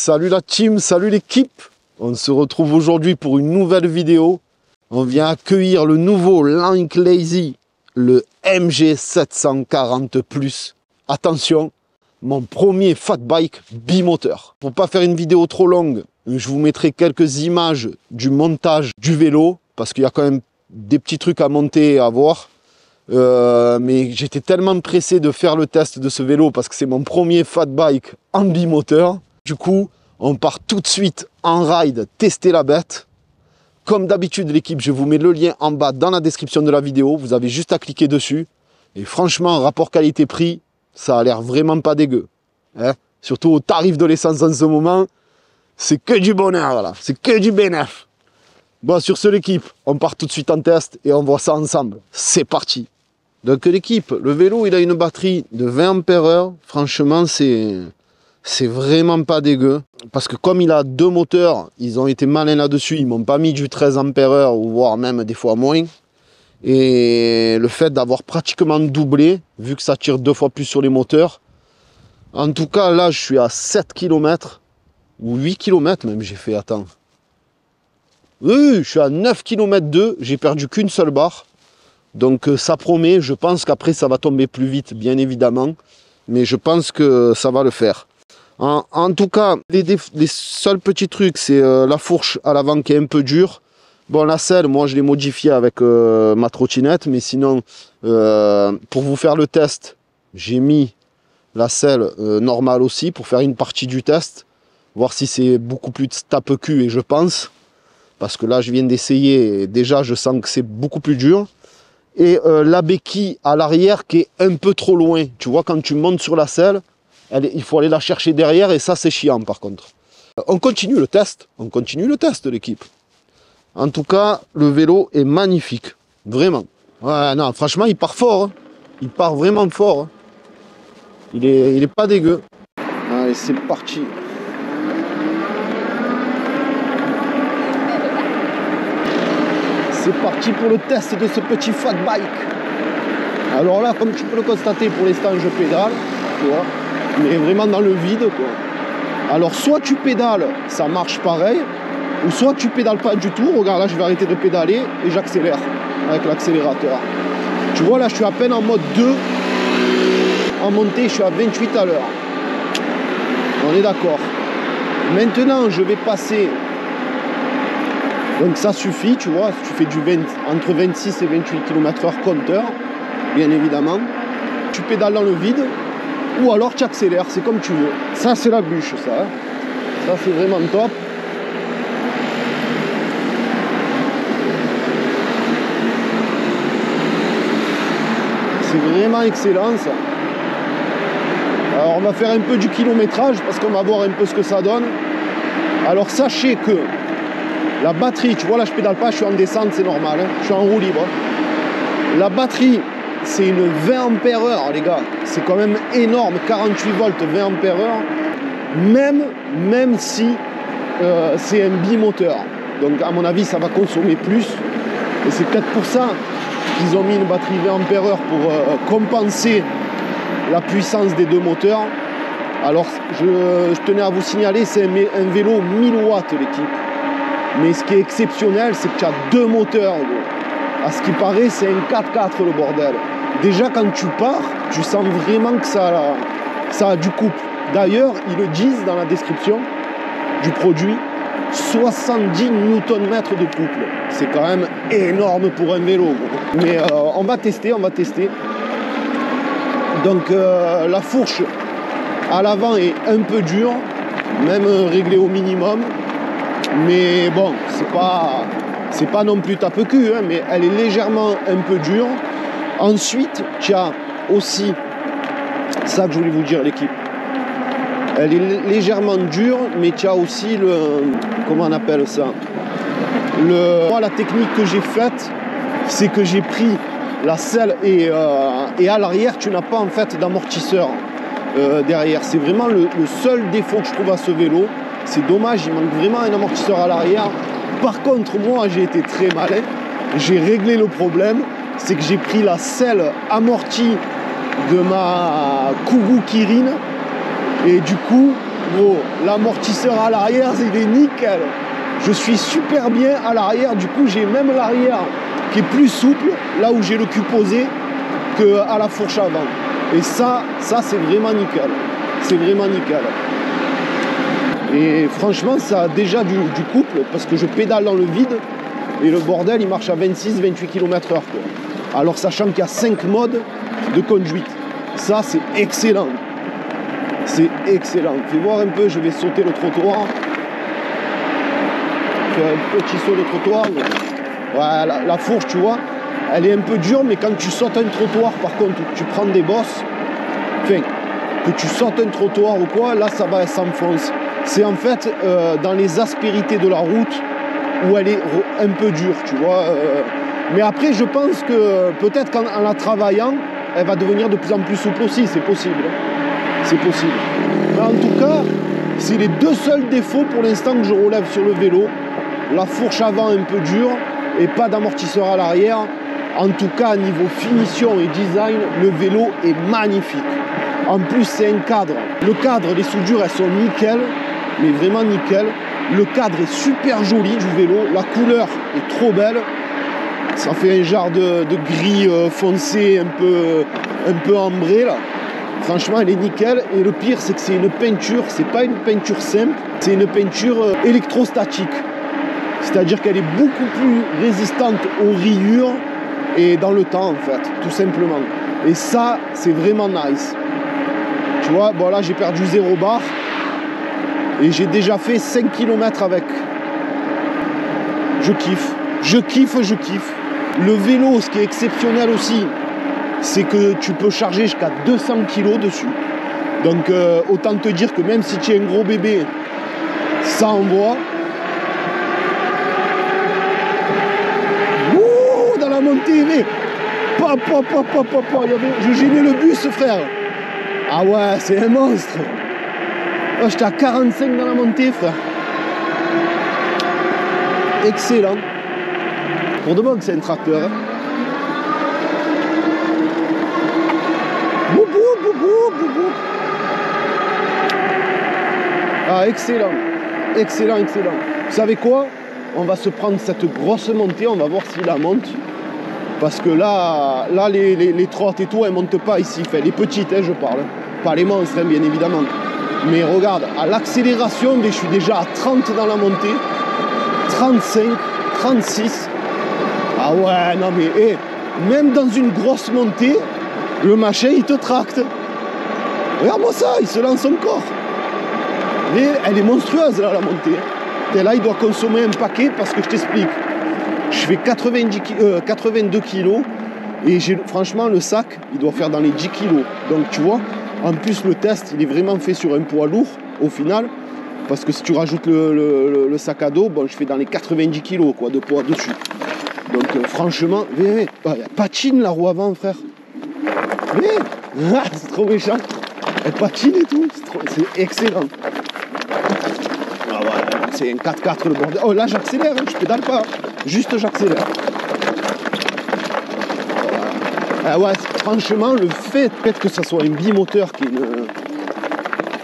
Salut la team, salut l'équipe. On se retrouve aujourd'hui pour une nouvelle vidéo. On vient accueillir le nouveau Lank Lazy, le MG740+. Attention, mon premier fat bike bimoteur. Pour pas faire une vidéo trop longue, je vous mettrai quelques images du montage du vélo, parce qu'il y a quand même des petits trucs à monter et à voir. Mais j'étais tellement pressé de faire le test de ce vélo parce que c'est mon premier fat bike en bimoteur. Du coup, on part tout de suite en ride tester la bête. Comme d'habitude l'équipe, je vous mets le lien en bas dans la description de la vidéo. Vous avez juste à cliquer dessus. Et franchement, rapport qualité-prix, ça a l'air vraiment pas dégueu. Hein, surtout au tarif de l'essence en ce moment, c'est que du bonheur, voilà. C'est que du bénéf. Bon, sur ce l'équipe, on part tout de suite en test et on voit ça ensemble. C'est parti. Donc l'équipe, le vélo, il a une batterie de 20 ampères. Franchement, c'est vraiment pas dégueu. Parce que comme il a deux moteurs, ils ont été malins là-dessus. Ils m'ont pas mis du 13 ampères ou voire même des fois moins. Et le fait d'avoir pratiquement doublé, vu que ça tire 2 fois plus sur les moteurs. En tout cas, là, je suis à 7 km. Ou 8 km même, j'ai fait, attends. Oui, je suis à 9 km 2. J'ai perdu qu'une seule barre. Donc ça promet, je pense qu'après ça va tomber plus vite, bien évidemment. Mais je pense que ça va le faire. En tout cas, les seuls petits trucs, c'est la fourche à l'avant qui est un peu dure. Bon, la selle, moi je l'ai modifiée avec ma trottinette. Mais sinon, pour vous faire le test, j'ai mis la selle normale aussi pour faire une partie du test. Voir si c'est beaucoup plus tape-cul, et je pense. Parce que là, je viens d'essayer et déjà, je sens que c'est beaucoup plus dur. Et la béquille à l'arrière qui est un peu trop loin. Tu vois, quand tu montes sur la selle, il faut aller la chercher derrière et ça, c'est chiant par contre. On continue le test. On continue le test, l'équipe. En tout cas, le vélo est magnifique. Vraiment. Ouais, non, franchement, il part fort. Hein. Il part vraiment fort. Hein. Il est pas dégueu. Allez, c'est parti. C'est parti pour le test de ce petit fat bike. Alors là, comme tu peux le constater, pour l'instant, je pédale, tu vois, mais vraiment dans le vide, quoi. Alors, soit tu pédales, ça marche pareil, ou soit tu pédales pas du tout. Regarde, là, je vais arrêter de pédaler et j'accélère avec l'accélérateur. Tu vois, là, je suis à peine en mode 2. En montée, je suis à 28 à l'heure. On est d'accord. Maintenant, je vais passer... Donc ça suffit, tu vois, tu fais entre 26 et 28 km/h compteur, bien évidemment. Tu pédales dans le vide, ou alors tu accélères, c'est comme tu veux. Ça, c'est la bûche, ça. Hein. Ça, c'est vraiment top. C'est vraiment excellent, ça. Alors, on va faire un peu du kilométrage, parce qu'on va voir un peu ce que ça donne. Alors, sachez que la batterie, tu vois là je pédale pas, je suis en descente, c'est normal, hein. Je suis en roue libre. La batterie, c'est une 20 ampères les gars. C'est quand même énorme, 48 volts, 20 ampères même si c'est un bimoteur. Donc à mon avis, ça va consommer plus. Et c'est peut-être pour ça qu'ils ont mis une batterie 20 ampères pour compenser la puissance des deux moteurs. Alors je tenais à vous signaler, c'est un vélo 1000 watts l'équipe. Mais ce qui est exceptionnel, c'est que tu as deux moteurs. À ce qui paraît, c'est un 4x4 le bordel. Déjà, quand tu pars, tu sens vraiment que ça a du couple. D'ailleurs, ils le disent dans la description du produit, 70 Nm de couple. C'est quand même énorme pour un vélo. Mais on va tester. Donc, la fourche à l'avant est un peu dure, même réglée au minimum. Mais bon, c'est pas non plus tape-cul, hein, mais elle est légèrement un peu dure. Ensuite, tu as aussi, ça que je voulais vous dire l'équipe, elle est légèrement dure, mais tu as aussi comment on appelle ça, moi, la technique que j'ai faite, c'est que j'ai pris la selle et à l'arrière, tu n'as pas en fait d'amortisseur derrière. C'est vraiment le seul défaut que je trouve à ce vélo. C'est dommage, il manque vraiment un amortisseur à l'arrière. Par contre, moi, j'ai été très malin. J'ai réglé le problème. C'est que j'ai pris la selle amortie de ma Kugu Kirin. Et du coup, Bon, l'amortisseur à l'arrière, il est nickel. Je suis super bien à l'arrière. Du coup, j'ai même l'arrière qui est plus souple, là où j'ai le cul posé, qu'à la fourche avant. Et ça c'est vraiment nickel. C'est vraiment nickel. Et franchement, ça a déjà du couple, parce que je pédale dans le vide, et le bordel, il marche à 26-28 km/h. Alors, sachant qu'il y a 5 modes de conduite. Ça, c'est excellent. C'est excellent. Fais voir un peu, je vais sauter le trottoir. Faire un petit saut de trottoir. Ouais, la fourche, tu vois, elle est un peu dure, mais quand tu sautes un trottoir, par contre, tu prends des bosses, enfin, que tu sautes un trottoir ou quoi, là, ça va, elle s'enfonce. C'est en fait dans les aspérités de la route où elle est un peu dure, tu vois. Mais après, je pense que peut-être qu'en la travaillant, elle va devenir de plus en plus souple aussi, c'est possible. C'est possible. Mais en tout cas, c'est les deux seuls défauts pour l'instant que je relève sur le vélo. La fourche avant un peu dure et pas d'amortisseur à l'arrière. En tout cas, niveau finition et design, le vélo est magnifique. En plus, c'est un cadre. Le cadre, les soudures, elles sont nickel, mais vraiment nickel. Le cadre est super joli du vélo. La couleur est trop belle. Ça fait un genre de gris foncé, un peu ambré là. Franchement, elle est nickel. Et le pire, c'est que c'est une peinture. C'est pas une peinture simple. C'est une peinture électrostatique. C'est-à-dire qu'elle est beaucoup plus résistante aux rayures et dans le temps, en fait, tout simplement. Et ça, c'est vraiment nice. Tu vois, bon là, j'ai perdu 0 bar. Et j'ai déjà fait 5 km avec. Je kiffe. Je kiffe, je kiffe. Le vélo, ce qui est exceptionnel aussi, c'est que tu peux charger jusqu'à 200 kg dessus. Donc, autant te dire que même si tu es un gros bébé, ça envoie. Ouh, dans la montée, mais... Je gênais le bus, frère. Ah ouais, c'est un monstre. Oh, j'étais à 45 dans la montée, frère. Excellent. Pour de bon que c'est un tracteur. Hein. Ah, excellent. Excellent, excellent. Vous savez quoi? On va se prendre cette grosse montée, on va voir s'il la monte. Parce que là les trottes et tout, elles ne montent pas ici. Enfin, les petites, hein, je parle. Pas les monstres, hein, bien évidemment. Mais regarde, à l'accélération, je suis déjà à 30 dans la montée. 35, 36. Ah ouais, non mais, hey, même dans une grosse montée, le machin, il te tracte. Regarde-moi ça, il se lance encore. Mais elle est monstrueuse, là, la montée. Et là, il doit consommer un paquet parce que je t'explique. Je fais 82 kilos et franchement, le sac, il doit faire dans les 10 kilos. Donc, tu vois, en plus, le test, il est vraiment fait sur un poids lourd, au final. Parce que si tu rajoutes le sac à dos, bon, je fais dans les 90 kilos, quoi, de poids dessus. Donc, franchement, elle patine la roue avant, frère. C'est trop méchant. Elle patine et tout. C'est excellent. Ah ouais, c'est un 4x4 le bordel. Oh là, j'accélère, hein, je pédale pas. Juste, j'accélère. Ah ouais, franchement, le fait que ça soit un bimoteur qui est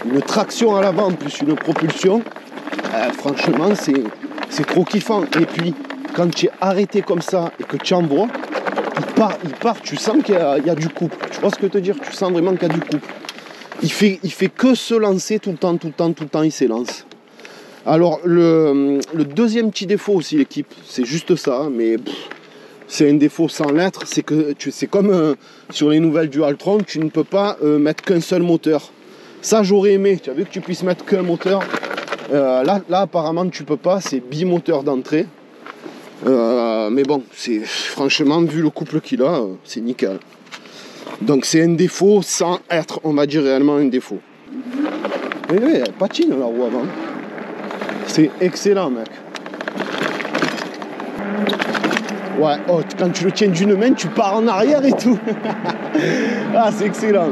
une traction à l'avant plus une propulsion, franchement, c'est trop kiffant. Et puis, quand tu es arrêté comme ça et que tu envoies, il part, tu sens qu'il y a du couple. Tu vois ce que je veux te dire? Tu sens vraiment qu'il y a du couple. Il fait que se lancer tout le temps, il s'élance. Alors, le deuxième petit défaut aussi, l'équipe, c'est juste ça, mais c'est un défaut sans lettres, c'est que c'est comme sur les nouvelles du Altron, tu ne peux pas mettre qu'un seul moteur. Ça, j'aurais aimé, tu as vu que tu puisses mettre qu'un moteur. Là, apparemment, tu peux pas, c'est bimoteur d'entrée. Mais bon, franchement, vu le couple qu'il a, c'est nickel. Donc c'est un défaut sans être, on va dire, réellement un défaut. Mais oui, elle patine la roue avant. C'est excellent, mec. Ouais, oh, quand tu le tiens d'une main, tu pars en arrière et tout. Ah, c'est excellent.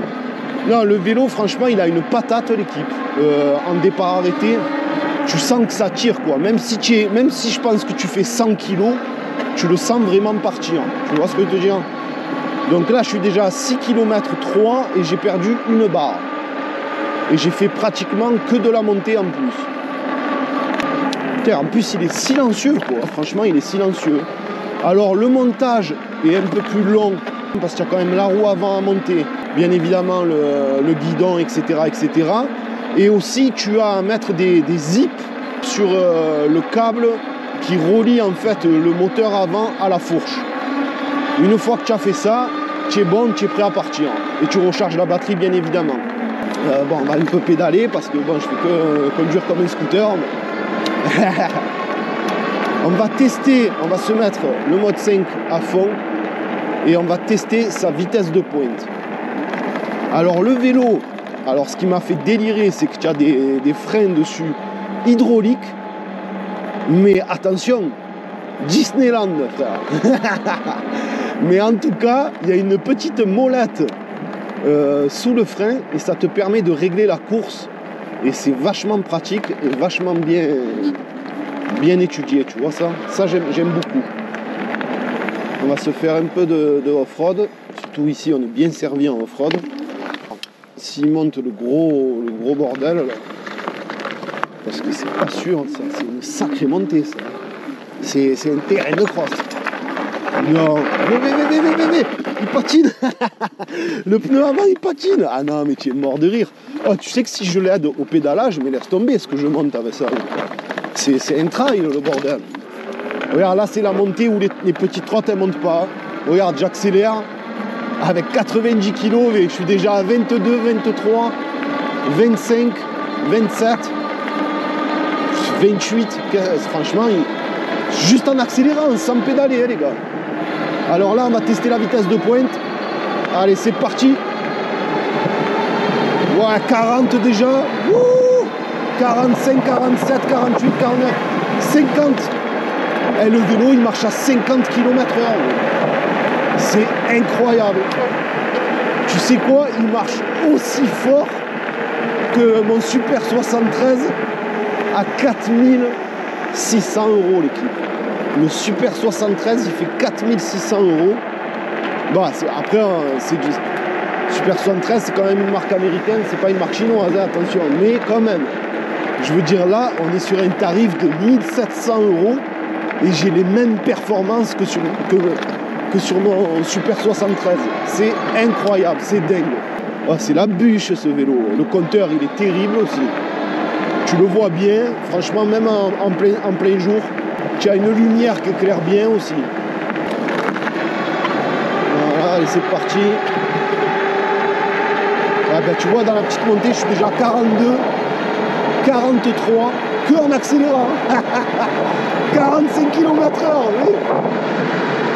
Non, le vélo, franchement, il a une patate, l'équipe. En départ arrêté, tu sens que ça tire, quoi. Même si je pense que tu fais 100 kg, tu le sens vraiment partir. Tu vois ce que je veux te dire? Donc là, je suis déjà à 6 km 3 et j'ai perdu une barre. Et j'ai fait pratiquement que de la montée en plus. Putain, en plus il est silencieux quoi, franchement il est silencieux. Alors le montage est un peu plus long parce qu'il y a quand même la roue avant à monter, bien évidemment le guidon, etc., etc. Et aussi tu as à mettre des zips sur le câble qui relie en fait le moteur avant à la fourche. Une fois que tu as fait ça, tu es bon, tu es prêt à partir. Et tu recharges la batterie bien évidemment. Bon, on va un peu pédaler parce que bon, je fais que conduire comme un scooter. Mais... on va tester, on va se mettre le mode 5 à fond et on va tester sa vitesse de pointe. Alors le vélo, alors ce qui m'a fait délirer, c'est que tu as des freins dessus hydrauliques. Mais attention, Disneyland, frère. Mais en tout cas, il y a une petite molette sous le frein et ça te permet de régler la course et c'est vachement pratique et vachement bien étudié, tu vois ça. Ça j'aime beaucoup. On va se faire un peu de off-road, surtout ici on est bien servi en off-road. S'il monte le gros bordel là, parce que c'est pas sûr, c'est une sacrée montée ça. C'est un terrain de cross. Non, mais, il patine. Le pneu avant il patine. Ah non mais tu es mort de rire. Oh, tu sais que si je l'aide au pédalage, mais laisse tomber ce que je monte avec ça. C'est un trail le bordel. Regarde là c'est la montée où les petites trottes elles montent pas. Regarde j'accélère avec 90 kg et je suis déjà à 22, 23, 25, 27, 28. Franchement, juste en accélérant, sans pédaler les gars. Alors là on va tester la vitesse de pointe. Allez c'est parti. Ouais 40 déjà. Wouh, 45, 47, 48, 49, 50. Et le vélo il marche à 50 km/h. C'est incroyable. Tu sais quoi, il marche aussi fort que mon Super 73 à 4600 € l'équipe. Le Super 73 il fait 4600 €. Bon, après c'est du Super 73 c'est quand même une marque américaine, c'est pas une marque chinoise, hein, attention, mais quand même. Je veux dire là, on est sur un tarif de 1700 € et j'ai les mêmes performances que sur mon Super 73. C'est incroyable, c'est dingue. Oh, c'est la bûche ce vélo. Le compteur il est terrible aussi. Tu le vois bien, franchement même en plein jour. Tu as une lumière qui éclaire bien aussi. Voilà, allez c'est parti. Ah ben, tu vois dans la petite montée je suis déjà à 42, 43, que en accélérant. 45 km/h, oui.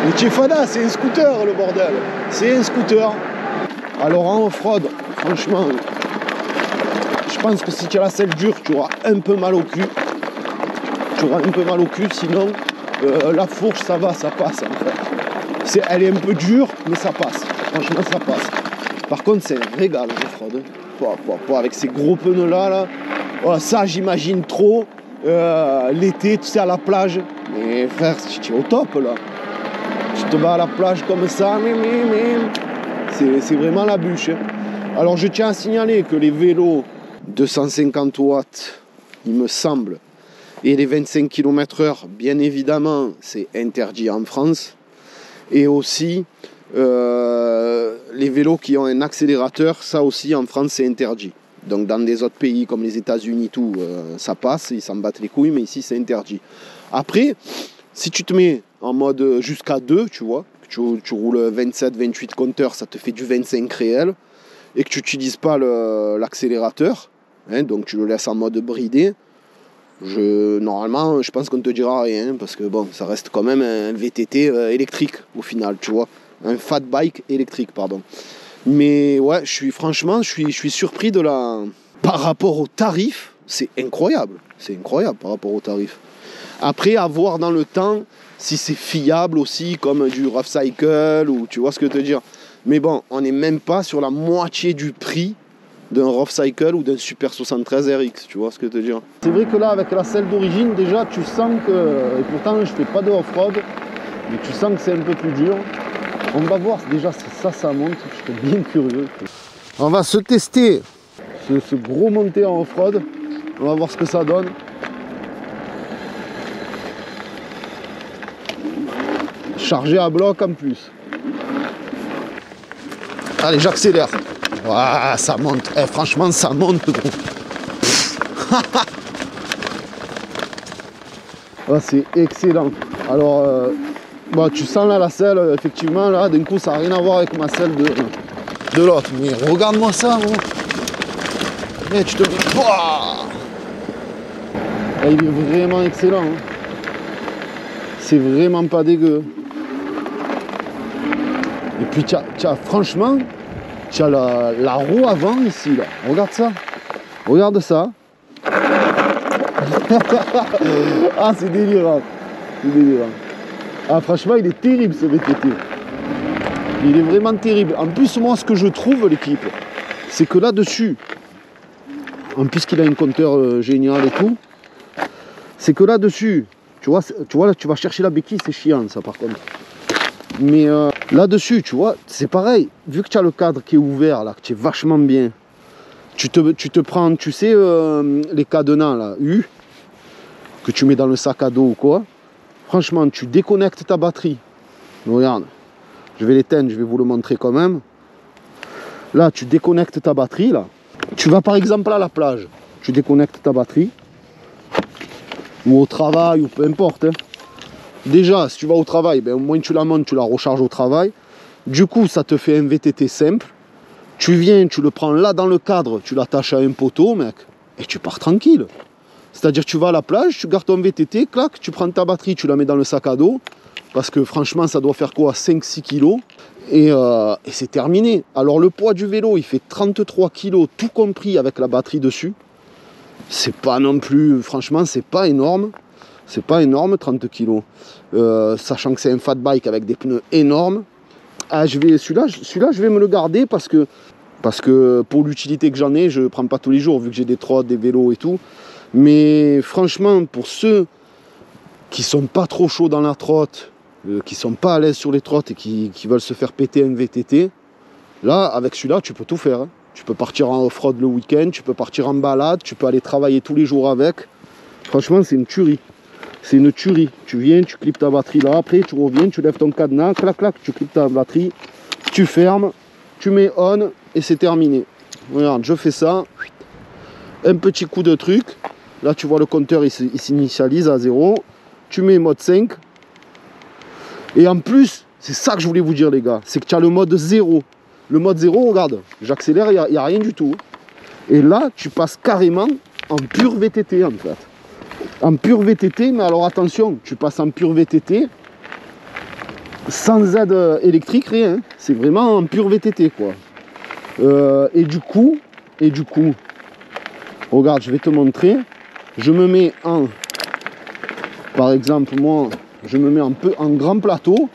Mais Tchefada, c'est un scooter le bordel. C'est un scooter. Alors en off-road, franchement, je pense que si tu as la selle dure, tu auras un peu mal au cul. Tu auras un peu mal au cul, sinon la fourche ça va, ça passe en fait. Elle est un peu dure, mais ça passe. Franchement ça passe. Par contre c'est un régal l'off-road. Avec ces gros pneus là. Oh, ça j'imagine trop l'été, tu sais, à la plage. Mais frère, tu es au top là. Tu te vas à la plage comme ça, c'est vraiment la bûche. Alors je tiens à signaler que les vélos 250 watts, il me semble, et les 25 km/h, bien évidemment, c'est interdit en France. Et aussi, les vélos qui ont un accélérateur, ça aussi en France c'est interdit. Donc dans des autres pays comme les États-Unis, tout, ça passe, ils s'en battent les couilles, mais ici c'est interdit. Après, si tu te mets en mode jusqu'à 2, tu vois, tu roules 27, 28 compteurs, ça te fait du 25 réel, et que tu n'utilises pas l'accélérateur, hein, donc tu le laisses en mode bridé, normalement, je pense qu'on ne te dira rien, parce que bon, ça reste quand même un VTT électrique au final, tu vois, un fat bike électrique, pardon. Mais ouais, franchement, je suis surpris par rapport au tarif, c'est incroyable par rapport au tarif. Après, à voir dans le temps si c'est fiable aussi, comme du Rough Cycle, ou tu vois ce que je veux te dire. Mais bon, on n'est même pas sur la moitié du prix d'un Rough Cycle ou d'un Super 73 RX, tu vois ce que je veux te dire. C'est vrai que là, avec la selle d'origine, déjà, tu sens que, et pourtant, je fais pas de off-road, mais tu sens que c'est un peu plus dur. On va voir déjà si ça monte, je suis bien curieux. On va se tester ce gros monté en off-road. On va voir ce que ça donne. Chargé à bloc en plus. Allez, j'accélère. Ouah, ça monte. Eh, franchement, ça monte, gros. Ah, c'est excellent. Alors, bah, tu sens là la selle, effectivement, là, d'un coup, ça n'a rien à voir avec ma selle de l'autre. Mais regarde-moi ça, gros. Mais tu te dis, ah, il est vraiment excellent. Hein. C'est vraiment pas dégueu. Et puis, franchement, tu as la roue avant ici, là. Regarde ça. Regarde ça. Ah, c'est délirant. C'est délirant. Ah, franchement, il est terrible, ce VTT. Il est vraiment terrible. En plus, moi, ce que je trouve, l'équipe, c'est que là-dessus, en plus qu'il a un compteur génial et tout, c'est que là-dessus, tu vois, là, tu vas chercher la béquille, c'est chiant, ça, par contre. Mais là-dessus, tu vois, c'est pareil. Vu que tu as le cadre qui est ouvert, là, que tu es vachement bien, tu te prends, tu sais, les cadenas, là, U, que tu mets dans le sac à dos ou quoi. Franchement, tu déconnectes ta batterie. Regarde, je vais l'éteindre, je vais vous le montrer quand même. Là, tu déconnectes ta batterie, là. Tu vas par exemple à la plage, tu déconnectes ta batterie. Ou au travail, ou peu importe, hein. Déjà, si tu vas au travail, ben, au moins tu la montes, tu la recharges au travail. Du coup, ça te fait un VTT simple. Tu viens, tu le prends là dans le cadre, tu l'attaches à un poteau, mec, et tu pars tranquille. C'est-à-dire, tu vas à la plage, tu gardes ton VTT, clac, tu prends ta batterie, tu la mets dans le sac à dos. Parce que franchement, ça doit faire quoi, 5-6 kilos. Et c'est terminé. Alors, le poids du vélo, il fait 33 kilos, tout compris avec la batterie dessus. C'est pas non plus, franchement, c'est pas énorme. C'est pas énorme, 30 kg. Sachant que c'est un fat bike avec des pneus énormes. Ah, celui-là, je vais me le garder parce que pour l'utilité que j'en ai, je ne prends pas tous les jours vu que j'ai des trottes, des vélos et tout. Mais franchement, pour ceux qui sont pas trop chauds dans la trotte, qui sont pas à l'aise sur les trottes et qui veulent se faire péter un VTT, là, avec celui-là, tu peux tout faire. Hein. Tu peux partir en off-road le week-end, tu peux partir en balade, tu peux aller travailler tous les jours avec. Franchement, c'est une tuerie. C'est une tuerie. Tu viens, tu clips ta batterie là, après tu reviens, tu lèves ton cadenas, clac clac, tu clips ta batterie, tu fermes, tu mets on et c'est terminé. Regarde, je fais ça. Un petit coup de truc. Là, tu vois le compteur, il s'initialise à 0. Tu mets mode 5. Et en plus, c'est ça que je voulais vous dire, les gars, c'est que tu as le mode 0. Le mode 0, regarde, j'accélère, il n'y a rien du tout. Et là, tu passes carrément en pur VTT, en fait. En pur VTT, mais alors attention, tu passes en pur VTT sans aide électrique, rien. C'est vraiment en pur VTT, quoi. Et du coup, regarde, je vais te montrer. Je me mets en, par exemple, moi, je me mets un peu en grand plateau.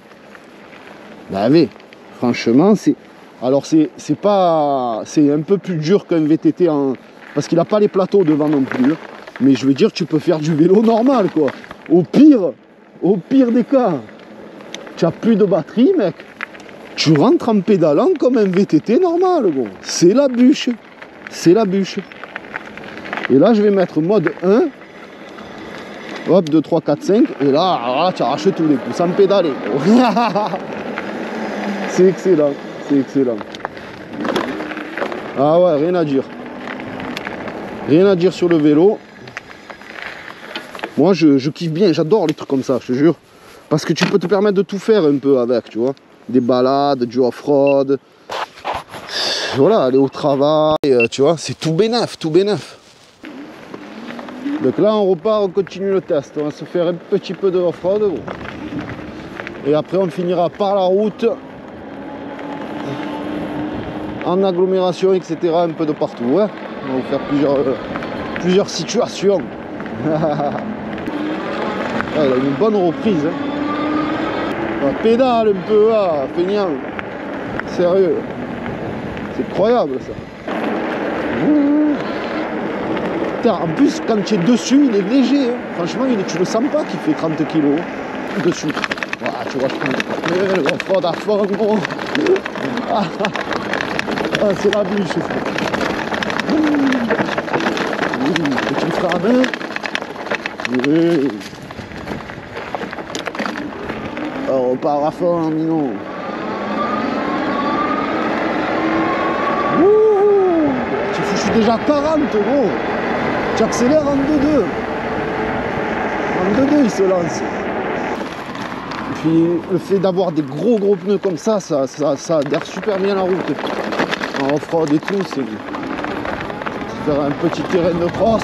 Ben oui, franchement, c'est un peu plus dur qu'un VTT parce qu'il n'a pas les plateaux devant non plus. Mais je veux dire, tu peux faire du vélo normal, quoi. Au pire des cas, tu n'as plus de batterie, mec. Tu rentres en pédalant comme un VTT normal, gros. C'est la bûche. C'est la bûche. Et là, je vais mettre mode 1. Hop, 2, 3, 4, 5. Et là, tu arraches tous les coups sans pédaler, gros. C'est excellent. C'est excellent. Ah ouais, rien à dire. Rien à dire sur le vélo. Moi, je kiffe bien, j'adore les trucs comme ça, je te jure. Parce que tu peux te permettre de tout faire un peu avec, tu vois. Des balades, du off-road. Voilà, aller au travail, tu vois, c'est tout bénef, tout bénef. Donc là, on repart, on continue le test. On va se faire un petit peu de off-road. Et après, on finira par la route. En agglomération, etc. Un peu de partout, ouais. On va vous faire plusieurs situations. Ah, il a une bonne reprise. Hein. On pédale un peu, ah, feignant. Sérieux. C'est incroyable ça. Putain, en plus, quand tu es dessus, il est léger. Hein. Franchement, tu le sens pas qu'il fait 30 kg. Dessus. Voilà, tu vois, je prends le off-road à fond, gros. Ah, c'est la bûche. Petit frein à main. Oui. Alors, on part à fond, hein, Minon. Ouh, je suis déjà à 40, gros. Tu accélères en 2-2. En 2-2, il se lance. Et puis, le fait d'avoir des gros pneus comme ça adhère super bien la route. En off-road et tout, c'est faire un petit terrain de cross.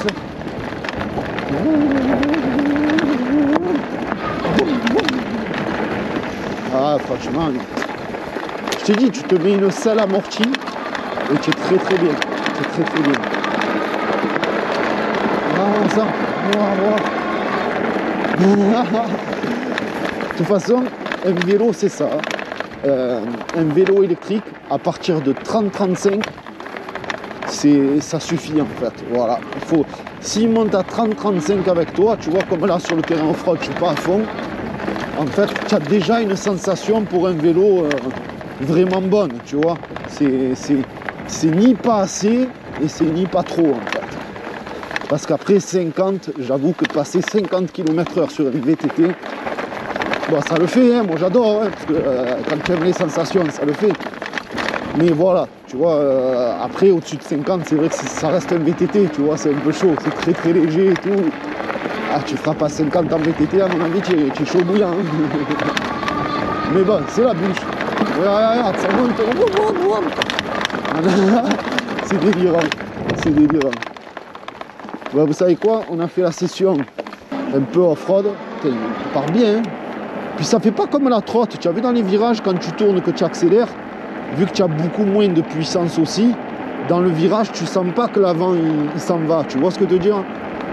Ah, franchement, je t'ai dit, tu te mets une selle amortie et tu es très bien. Tu es très bien. Ah, ça, de toute façon, un vélo, c'est ça. Un vélo électrique, à partir de 30-35, ça suffit en fait. Voilà. S'il monte à 30-35 avec toi, tu vois, comme là sur le terrain off-road, je suis pas à fond. En fait, tu as déjà une sensation pour un vélo vraiment bonne, tu vois. C'est ni pas assez et c'est ni pas trop en fait. Parce qu'après 50, j'avoue que passer 50 km/h sur un VTT, bon, ça le fait, hein, moi j'adore, hein, parce que quand tu aimes les sensations, ça le fait. Mais voilà, tu vois, après au-dessus de 50, c'est vrai que ça reste un VTT, tu vois, c'est un peu chaud, c'est très léger et tout. Ah, tu feras pas 50 en VTT, à mon avis, tu es chaud bouillant. Hein. Mais bon, c'est la bûche. Regarde, ça monte. C'est délirant, c'est délirant. Bah, vous savez quoi, on a fait la session un peu off-road, on part bien. Hein. Puis ça fait pas comme la trotte, tu as vu dans les virages, quand tu tournes, que tu accélères, vu que tu as beaucoup moins de puissance aussi, dans le virage, tu sens pas que l'avant il s'en va, tu vois ce que je veux dire?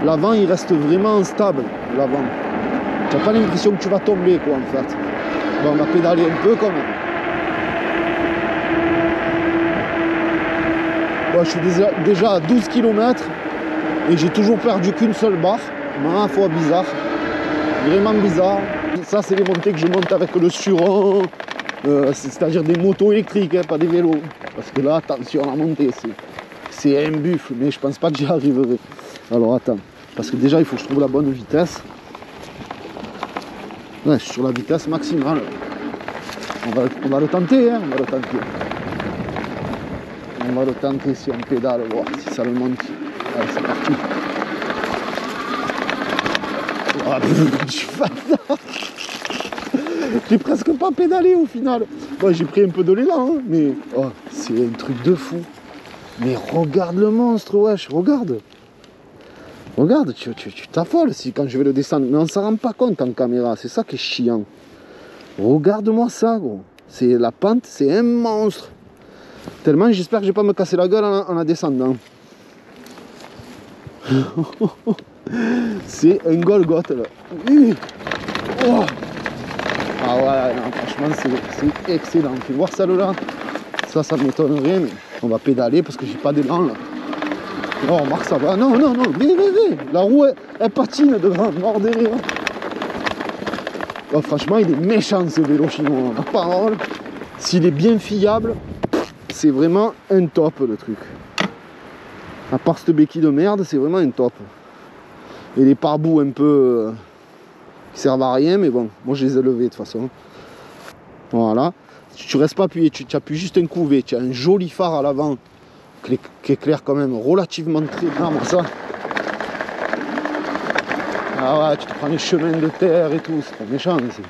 L'avant il reste vraiment stable, l'avant. Tu n'as pas l'impression que tu vas tomber quoi en fait. Bon, on va pédaler un peu quand même. Bon, je suis déjà à 12 km et j'ai toujours perdu qu'une seule barre. Ma foi, bizarre. Vraiment bizarre. Ça, c'est les montées que je monte avec le Suron, c'est-à-dire des motos électriques, hein, pas des vélos. Parce que là, attention à la montée, c'est un buffle, mais je pense pas que j'y arriverai. Alors attends, parce que déjà, il faut que je trouve la bonne vitesse. Ouais, je suis sur la vitesse maximale. On va le tenter, hein, on va le tenter. On va le tenter si on pédale, voir si ça le monte. Allez, c'est parti. Ah, je suis fatal. J'ai presque pas pédalé au final. Bon, j'ai pris un peu de l'élan, hein, mais oh, c'est un truc de fou. Mais regarde le monstre, wesh, regarde. Regarde, tu t'affoles si quand je vais le descendre. Mais on s'en rend pas compte en caméra, c'est ça qui est chiant. Regarde-moi ça, gros. C'est la pente, c'est un monstre. Tellement j'espère que je vais pas me casser la gueule en la descendant. C'est un Golgoth là. Oh. Ah ouais, non, franchement c'est excellent. Fais voir celle-là. Ça m'étonnerait, mais on va pédaler parce que j'ai pas d'élan là. Oh, remarque, ça va. Non, mais. La roue, elle patine devant, mort de rire. Oh, franchement, il est méchant ce vélo chinois, la parole. S'il est bien fiable, c'est vraiment un top le truc. À part cette béquille de merde, c'est vraiment un top. Et les pare-boues un peu qui servent à rien, mais bon, moi je les ai levés de toute façon. Voilà. Tu restes pas appuyé, tu appuies juste un coup V. Tu as un joli phare à l'avant qui éclaire quand même relativement très bien, moi ça. Ah ouais, tu te prends les chemins de terre et tout, c'est pas méchant ici.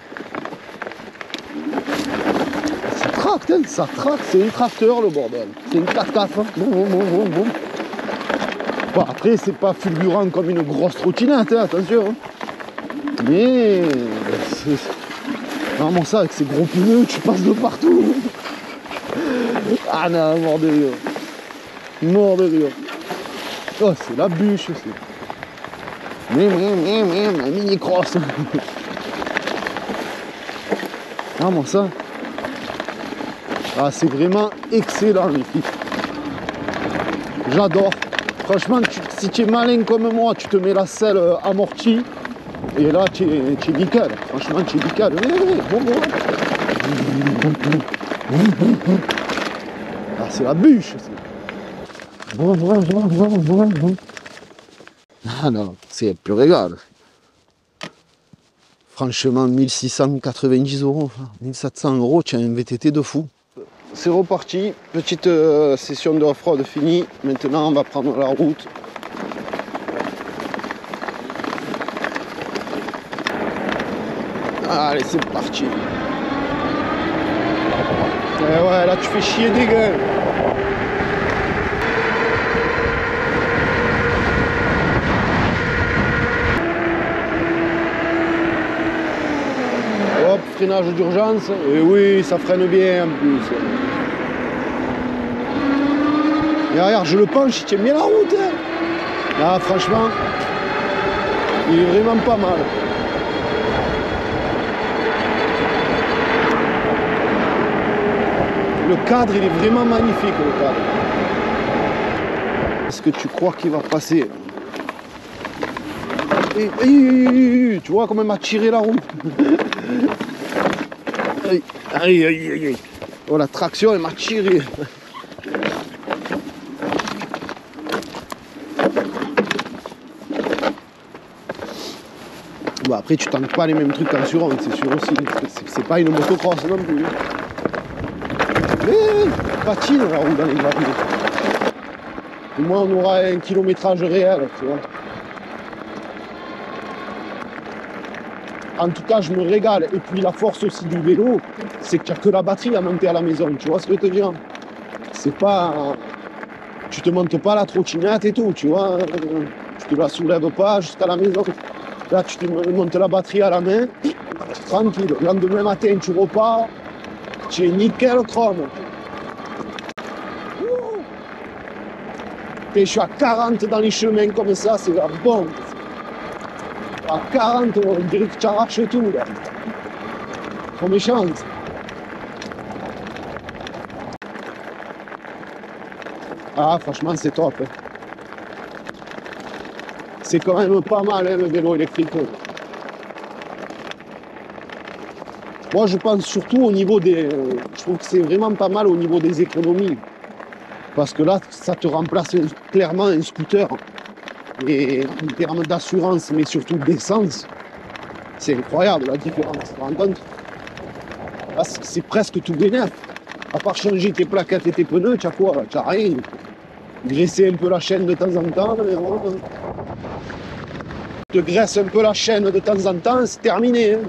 Ça tracte, hein, ça tracte, c'est un tracteur le bordel. C'est une 4x4. Hein. Bon. Bon, après, c'est pas fulgurant comme une grosse trottinette, hein, attention. Hein. Mais vraiment ça, avec ces gros pneus, tu passes de partout. Ah non, mort de rire. Mort de rire. Oh, c'est la bûche, c'est. Un mini-cross. Vraiment ça. Ah, c'est vraiment excellent, les filles. J'adore. Franchement, si tu es malin comme moi, tu te mets la selle amortie. Et là, tu es nickel. Franchement, tu es nickel. Bon. Ah, c'est la bûche. Ah non, c'est plus régal. Franchement, 1690 €, 1700 €, tu as un VTT de fou. C'est reparti, petite session de off-road finie. Maintenant, on va prendre la route. Allez, c'est parti. Et ouais, là, tu fais chier des gueules. Hop, freinage d'urgence. Et oui, ça freine bien en plus. Et regarde, je le penche, il tient bien la route. Hein. Là, franchement, il est vraiment pas mal. Le cadre, il est vraiment magnifique, le cadre. Est-ce que tu crois qu'il va passer? Tu vois comment il m'a tiré la roue. Aïe, aïe, aïe. Oh, la traction, elle m'a tiré. Bon, après, tu tentes pas les mêmes trucs en sur-route, c'est sûr aussi. C'est pas une motocross non plus. Mais patine la roue dans les graviers. Au moins, on aura un kilométrage réel, tu vois. En tout cas, je me régale. Et puis, la force aussi du vélo, c'est que tu n'as que la batterie à monter à la maison. Tu vois ce que je veux te dire? C'est pas... Tu te montes pas la trottinette et tout, tu vois. Tu te la soulèves pas jusqu'à la maison. Là, tu te montes la batterie à la main. Tranquille. Le lendemain matin, tu repars. Tu es nickel chrome. Et je suis à 40 dans les chemins comme ça, c'est bon. À 40, on dirait que tu arraches tout, là. Trop méchante. Ah, franchement, c'est top. Hein. C'est quand même pas mal, hein, le vélo électrique. Moi, je pense surtout au niveau des... je trouve que c'est vraiment pas mal au niveau des économies. Parce que là, ça te remplace clairement un scooter. Et en termes d'assurance, mais surtout d'essence, c'est incroyable la différence, tu te rends compte? Là, c'est presque tout bénef. À part changer tes plaquettes et tes pneus, tu as quoi? Tu n'as rien. Graisser un peu la chaîne de temps en temps, mais voilà. Tu te graisses un peu la chaîne de temps en temps, c'est terminé. Hein.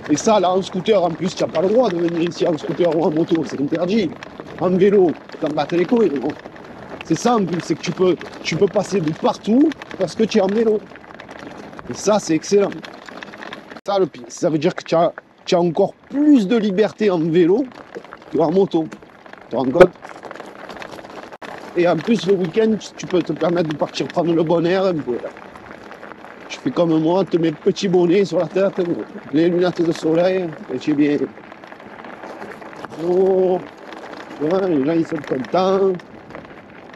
Et ça, là, en scooter, en plus, tu n'as pas le droit de venir ici en scooter ou en moto, c'est interdit. En vélo, tu t'en battes les couilles. Bon. C'est ça en plus, c'est que tu peux passer de partout parce que tu es en vélo. Et ça, c'est excellent. Ça, le pire, ça veut dire que tu as encore plus de liberté en vélo qu'en moto. Tu te rends compte? Et en plus, le week-end, tu peux te permettre de partir prendre le bon air un peu. Tu fais comme moi, tu te mets le petit bonnet sur la tête, les lunettes de soleil, et tu es bien. Oh, ouais, les gens, ils sont contents.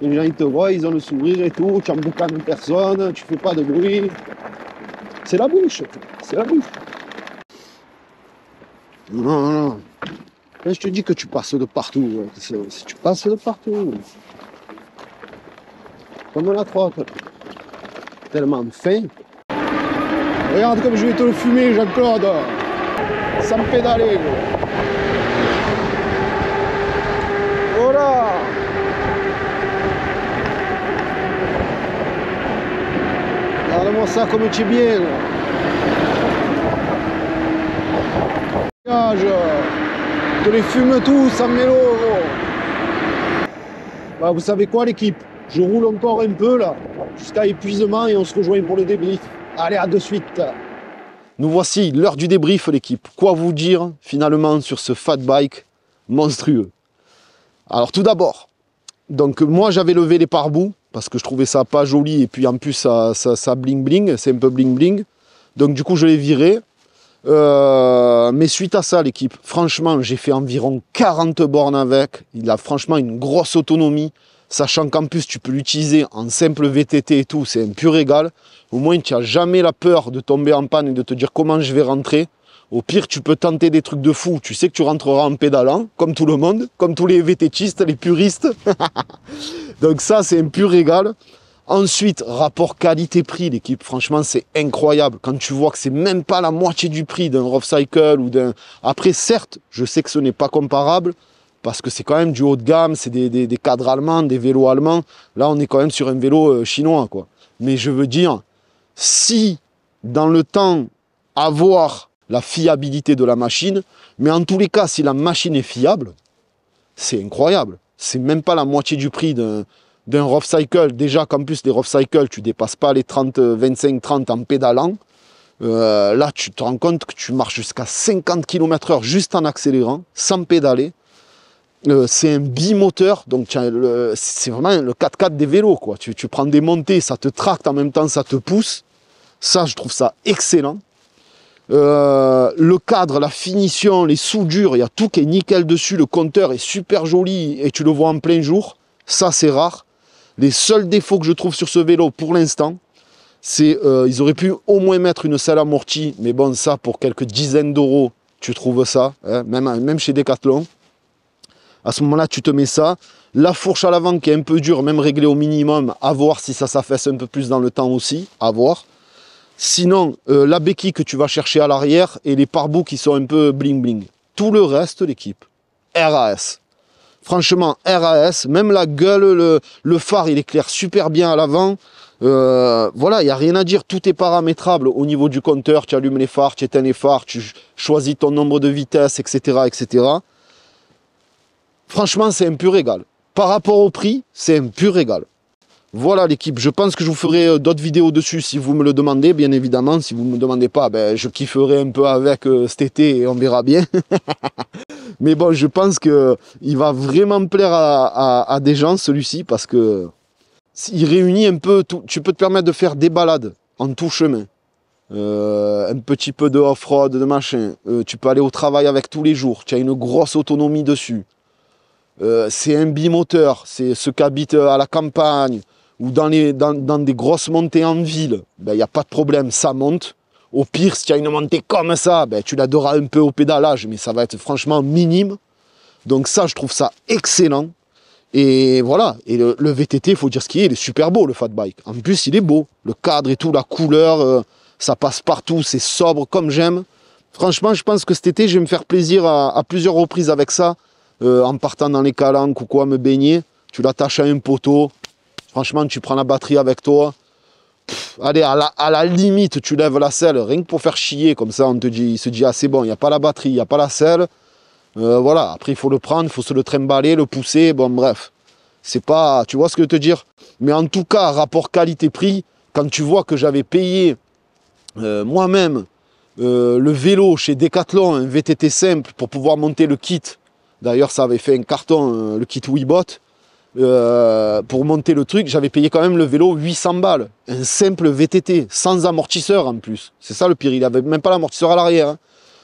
Les gens ils te voient, ils ont le sourire et tout, tu emboucanes personne, tu fais pas de bruit. C'est la bouche, c'est la bouche. Non, non. Et je te dis que tu passes de partout. Si tu passes de partout. Comme la trotte. Tellement fin. Regarde comme je vais te le fumer, Jean-Claude. Sans pédaler. Voilà. Regarde-moi ça comme tu es bien. Je te les fume tous en mélo. Bah, vous savez quoi l'équipe? Je roule encore un peu là, jusqu'à épuisement et on se rejoint pour le débrief. Allez, à de suite. Nous voici, l'heure du débrief l'équipe. Quoi vous dire finalement sur ce fat bike monstrueux? Alors tout d'abord, donc moi j'avais levé les pare-boues parce que je trouvais ça pas joli et puis en plus ça bling bling, c'est un peu bling bling. Donc du coup je l'ai viré. Mais suite à ça l'équipe, franchement j'ai fait environ 40 bornes avec. Il a franchement une grosse autonomie. Sachant qu'en plus tu peux l'utiliser en simple VTT et tout, c'est un pur régal. Au moins tu n'as jamais la peur de tomber en panne et de te dire comment je vais rentrer. Au pire, tu peux tenter des trucs de fou. Tu sais que tu rentreras en pédalant, comme tout le monde, comme tous les VTTistes, les puristes. Donc ça, c'est un pur régal. Ensuite, rapport qualité-prix, l'équipe, franchement, c'est incroyable. Quand tu vois que c'est même pas la moitié du prix d'un Rough Cycle ou d'un... Après, certes, je sais que ce n'est pas comparable, parce que c'est quand même du haut de gamme, c'est des cadres allemands, des vélos allemands. Là, on est quand même sur un vélo chinois, quoi. Mais je veux dire, si, dans le temps, avoir la fiabilité de la machine, mais en tous les cas, si la machine est fiable, c'est incroyable. C'est même pas la moitié du prix d'un Rough Cycle. Déjà qu'en plus, les Rough Cycle, tu dépasses pas les 25-30 en pédalant. Là, tu te rends compte que tu marches jusqu'à 50 km/h juste en accélérant, sans pédaler. C'est un bimoteur, donc c'est vraiment le 4x4 des vélos, quoi. Tu prends des montées, ça te tracte, en même temps ça te pousse. Ça, je trouve ça excellent. Le cadre, la finition, les soudures, il y a tout qui est nickel dessus. Le compteur est super joli et tu le vois en plein jour. Ça, c'est rare. Les seuls défauts que je trouve sur ce vélo pour l'instant, c'est ils auraient pu au moins mettre une selle amortie. Mais bon, ça, pour quelques dizaines d'euros, tu trouves ça, hein, même chez Decathlon. À ce moment-là, tu te mets ça. La fourche à l'avant qui est un peu dure, même réglée au minimum, à voir si ça s'affaisse un peu plus dans le temps aussi, à voir. Sinon, la béquille que tu vas chercher à l'arrière et les pare-boues qui sont un peu bling-bling. Tout le reste, l'équipe, RAS. Franchement, RAS, même la gueule, le phare, il éclaire super bien à l'avant. Voilà, il n'y a rien à dire, tout est paramétrable au niveau du compteur. Tu allumes les phares, tu éteins les phares, tu choisis ton nombre de vitesses, etc., etc. Franchement, c'est un pur régal. Par rapport au prix, c'est un pur régal. Voilà l'équipe, je pense que je vous ferai d'autres vidéos dessus si vous me le demandez, bien évidemment. Si vous ne me demandez pas, ben, je kifferai un peu avec cet été et on verra bien. Mais bon, je pense qu'il va vraiment plaire à des gens, celui-ci, parce que il réunit un peu tout. Tu peux te permettre de faire des balades en tout chemin. Un petit peu de off-road, de machin. Tu peux aller au travail avec tous les jours. Tu as une grosse autonomie dessus. C'est un bimoteur, c'est ceux qui habitent à la campagne ou dans des grosses montées en ville, ben, y a pas de problème, ça monte. Au pire, si tu as une montée comme ça, ben, tu l'aideras un peu au pédalage, mais ça va être franchement minime. Donc ça, je trouve ça excellent. Et voilà, et le VTT, il faut dire ce qu'il est, il est super beau, le fat bike. En plus, il est beau, le cadre et tout, la couleur, ça passe partout, c'est sobre comme j'aime. Franchement, je pense que cet été, je vais me faire plaisir à plusieurs reprises avec ça. En partant dans les calanques ou quoi, me baigner, tu l'attaches à un poteau, franchement tu prends la batterie avec toi, allez, à la limite tu lèves la selle, rien que pour faire chier, comme ça il se dit ah c'est bon, il n'y a pas la batterie, il n'y a pas la selle, voilà, après il faut le prendre, il faut se le trimballer, le pousser, bon bref, c'est pas, tu vois ce que je veux te dire, mais en tout cas, rapport qualité-prix, quand tu vois que j'avais payé moi-même le vélo chez Decathlon, un VTT simple pour pouvoir monter le kit. D'ailleurs, ça avait fait un carton, le kit Weebot. Pour monter le truc, j'avais payé quand même le vélo 800 balles. Un simple VTT, sans amortisseur en plus. C'est ça le pire, il n'avait même pas l'amortisseur à l'arrière. Hein.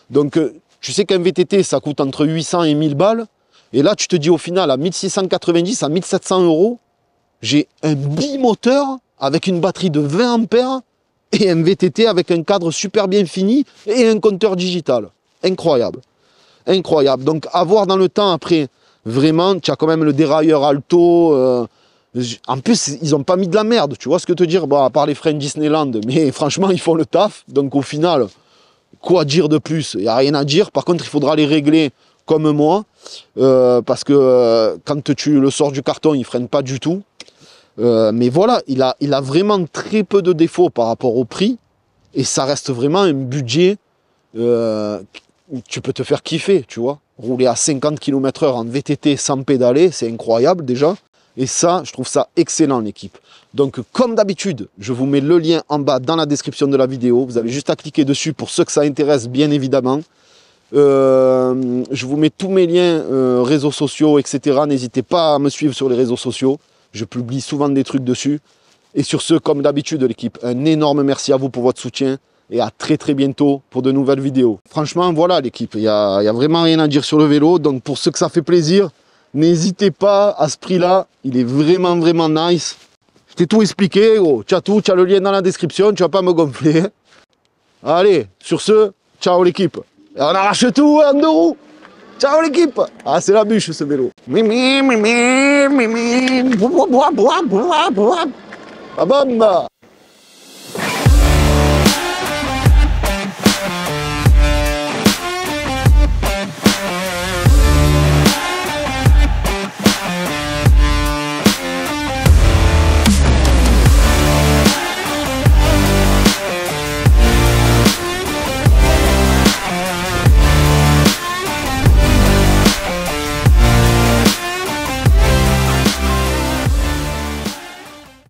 Donc, tu sais qu'un VTT, ça coûte entre 800 et 1000 balles. Et là, tu te dis au final, à 1690, à 1700 euros, j'ai un bimoteur avec une batterie de 20 ampères et un VTT avec un cadre super bien fini et un compteur digital. Incroyable. Incroyable. Donc, à voir dans le temps après, vraiment, tu as quand même le dérailleur Alto. En plus, ils n'ont pas mis de la merde, tu vois ce que te dire, bon, à part les freins Disneyland, mais franchement, ils font le taf. Donc, au final, quoi dire de plus? Il n'y a rien à dire. Par contre, il faudra les régler comme moi, parce que quand tu le sors du carton, il ne freine pas du tout. Mais voilà, il a vraiment très peu de défauts par rapport au prix, et ça reste vraiment un budget où tu peux te faire kiffer, tu vois. Rouler à 50 km/h en VTT sans pédaler, c'est incroyable déjà. Et ça, je trouve ça excellent, l'équipe. Donc, comme d'habitude, je vous mets le lien en bas dans la description de la vidéo. Vous avez juste à cliquer dessus pour ceux que ça intéresse, bien évidemment. Je vous mets tous mes liens, réseaux sociaux, etc. N'hésitez pas à me suivre sur les réseaux sociaux. Je publie souvent des trucs dessus. Et sur ce, comme d'habitude, l'équipe, un énorme merci à vous pour votre soutien. Et à très très bientôt pour de nouvelles vidéos. Franchement, voilà l'équipe, il y a vraiment rien à dire sur le vélo. Donc pour ceux que ça fait plaisir, n'hésitez pas à ce prix-là. Il est vraiment vraiment nice. Je t'ai tout expliqué, gros. Tu as tout, tu as le lien dans la description, tu vas pas me gonfler. Allez, sur ce, ciao l'équipe. Et on arrache tout en 2 roues. Ciao l'équipe. Ah, c'est la bûche ce vélo. Ah, bam.